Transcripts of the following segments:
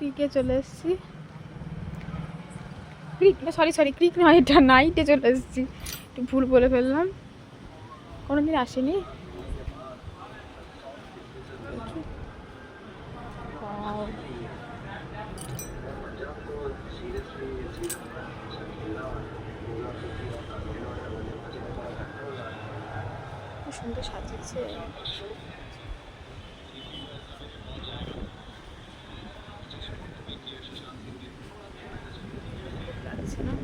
ক্রিকে চলে এসেছি। ক্রিক না, সরি ক্রিক নয়, এটা নাইটে চলে এসেছি, একটু ভুল বলে ফেললাম, কোনোদিন আসিনি। সুন্দর সাজিয়েছে। লাগছে না?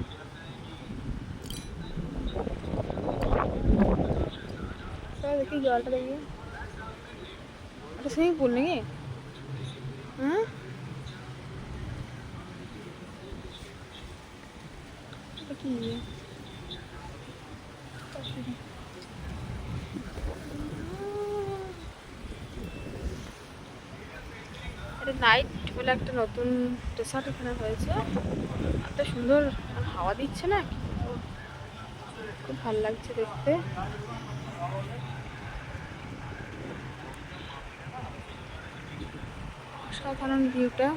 দেখি জলটা দেখি, একটা সুইমিং পুল নাকি? হ্যাঁ, কি এটা নাইট বলে একটা নতুন রিসর্ট এখানে হয়েছে, এত সুন্দর হাওয়া দিচ্ছে না, খুব ভালো লাগছে দেখতে। অসাধারণ ভিউটা।